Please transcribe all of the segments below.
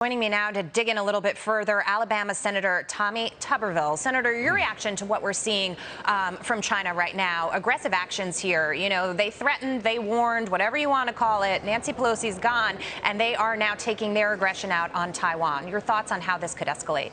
Joining me now to dig in a little bit further, Alabama Senator Tommy Tuberville. Senator, your reaction to what we're seeing from China right now, aggressive actions here. You know, they threatened, they warned, whatever you want to call it. Nancy Pelosi's gone, and they are now taking their aggression out on Taiwan. Your thoughts on how this could escalate?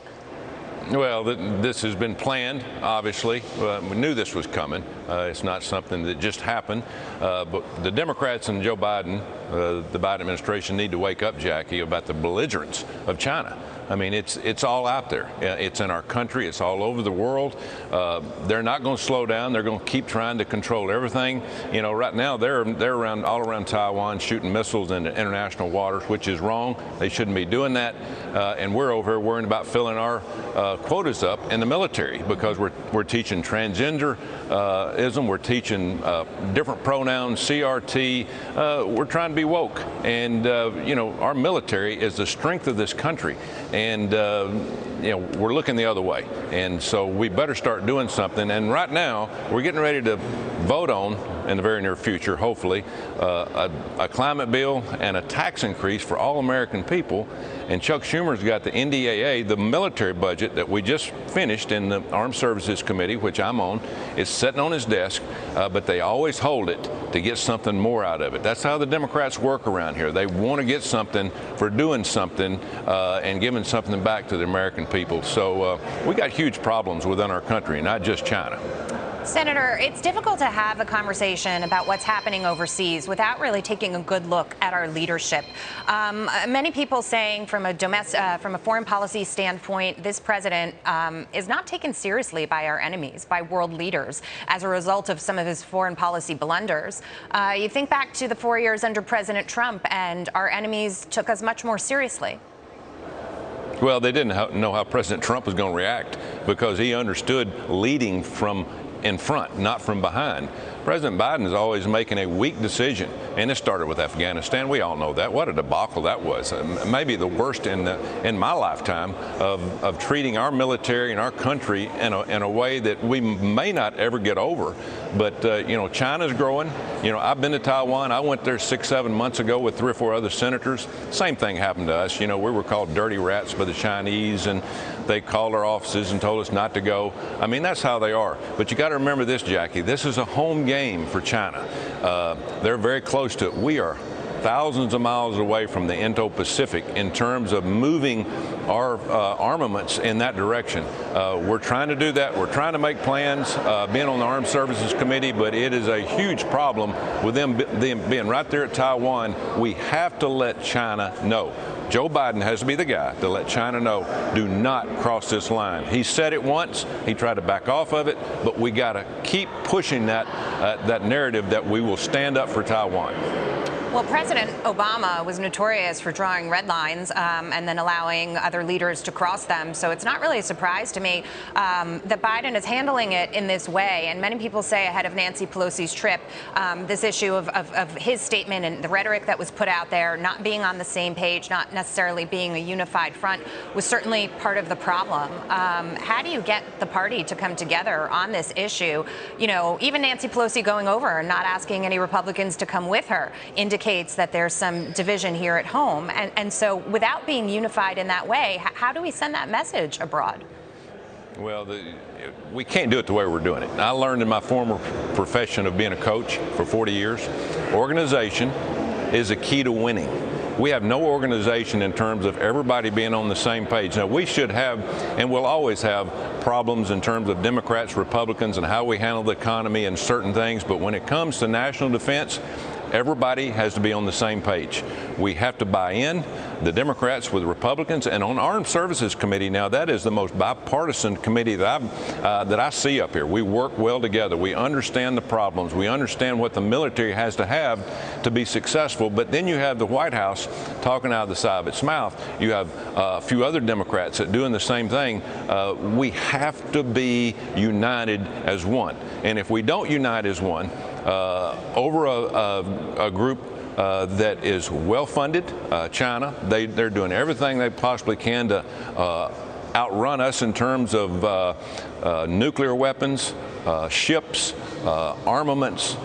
Well, this has been planned, obviously. We knew this was coming. It's not something that just happened. But the Democrats and Joe Biden, the Biden administration, need to wake up, Jackie, about the belligerence of China. I mean, it's all out there. It's in our country. It's all over the world. They're not going to slow down. They're going to keep trying to control everything. You know, right now they're all around Taiwan shooting missiles into international waters, which is wrong. They shouldn't be doing that. And we're over here worrying about filling our quotas up in the military because we're teaching transgenderism. We're teaching different pronouns, CRT. We're trying to be woke. And you know, our military is the strength of this country. And you know, we're looking the other way, and so we better start doing something. And right now, we're getting ready to vote on, in the very near future, hopefully, a climate bill and a tax increase for all American people. And Chuck Schumer's got the NDAA, the military budget that we just finished in the Armed Services Committee, which I'm on. It's sitting on his desk, but they always hold it to get something more out of it. That's how the Democrats work around here. They want to get something for doing something and giving something back to the American people. So we got huge problems within our country, not just China. Senator, it's difficult to have a conversation about what's happening overseas without really taking a good look at our leadership. Many people saying from a foreign policy standpoint, this president is not taken seriously by our enemies, by world leaders, as a result of some of his foreign policy blunders. You think back to the 4 years under President Trump, and our enemies took us much more seriously. Well, they didn't know how President Trump was going to react because he understood leading from in front, not from behind. President Biden is always making a weak decision, and it started with Afghanistan. We all know that. What a debacle that was. Maybe the worst in my lifetime of treating our military and our country in a way that we may not ever get over. But you know, China's growing. You know, I've been to Taiwan. I went there 6-7 months ago with 3 or 4 other senators. Same thing happened to us. You know, we were called dirty rats by the Chinese, and they called our offices and told us not to go. I mean, that's how they are. But you got to remember this, Jackie. This is a home game for China. They're very close to it. We are thousands of miles away from the Indo-Pacific in terms of moving our armaments in that direction. We're trying to do that. We're trying to make plans, being on the Armed Services Committee, but it is a huge problem with them being right there at Taiwan. We have to let China know. Joe Biden has to be the guy to let China know, do not cross this line. He said it once, he tried to back off of it, but we got to keep pushing that narrative that we will stand up for Taiwan. Well, President Obama was notorious for drawing red lines and then allowing other leaders to cross them. So it's not really a surprise to me that Biden is handling it in this way. And many people say ahead of Nancy Pelosi's trip, this issue of his statement and the rhetoric that was put out there, not being on the same page, not necessarily being a unified front, was certainly part of the problem. How do you get the party to come together on this issue? You know, even Nancy Pelosi going over and not asking any Republicans to come with her indicates that there's some division here at home. And so without being unified in that way, how do we send that message abroad? Well, we can't do it the way we're doing it. I learned in my former profession of being a coach for 40 years, organization is a key to winning. We have no organization in terms of everybody being on the same page. Now, we should have, and we'll always have, problems in terms of Democrats, Republicans, and how we handle the economy and certain things. But when it comes to national defense, everybody has to be on the same page. We have to buy in, the Democrats with the Republicans, and on Armed Services Committee now, that is the most bipartisan committee that I see up here. We work well together. We understand the problems. We understand what the military has to have to be successful. But then you have the White House talking out of the side of its mouth. You have a few other Democrats that are doing the same thing. We have to be united as one. And if we don't unite as one, over a group that is well-funded, China. They're doing everything they possibly can to outrun us in terms of nuclear weapons, ships, armaments,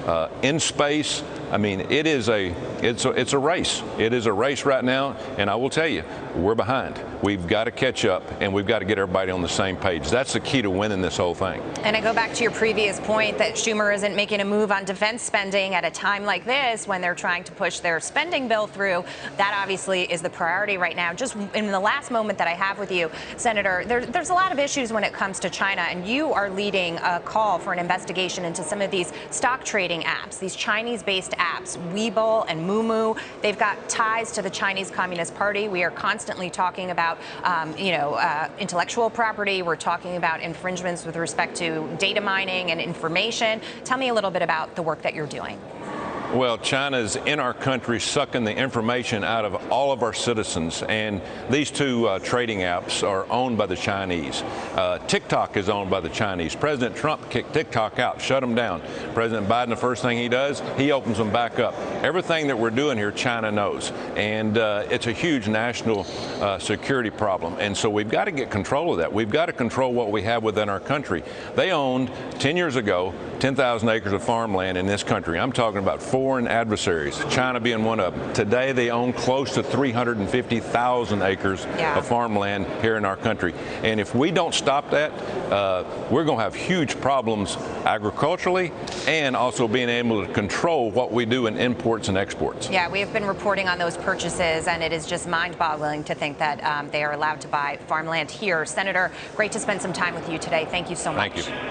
in space. I mean, it's a race. It is a race right now, and I will tell you, we're behind. We've got to catch up, and we've got to get everybody on the same page. That's the key to winning this whole thing. And I go back to your previous point that Schumer isn't making a move on defense spending at a time like this when they're trying to push their spending bill through. That obviously is the priority right now. Just in the last moment that I have with you, Senator, there's a lot of issues when it comes to China, and you are leading a call for an investigation into some of these stock trading apps, these Chinese-based apps, Weibo and Moomoo. They've got ties to the Chinese Communist Party. We are constantly talking about, intellectual property. We're talking about infringements with respect to data mining and information. Tell me a little bit about the work that you're doing. Well, China's in our country sucking the information out of all of our citizens, and these two trading apps are owned by the Chinese. TikTok is owned by the Chinese. President Trump kicked TikTok out, shut them down. President Biden, the first thing he does, he opens them back up. Everything that we're doing here, China knows, and it's a huge national security problem, and so we've got to get control of that. We've got to control what we have within our country. They owned, 10 years ago, 10,000 acres of farmland in this country. I'm talking about foreign adversaries, China being one of them. Today they own close to 350,000 acres of farmland here in our country. And if we don't stop that, we're going to have huge problems agriculturally and also being able to control what we do in imports and exports. Yeah, we have been reporting on those purchases, and it is just mind-boggling to think that they are allowed to buy farmland here. Senator, great to spend some time with you today. Thank you so much. Thank you.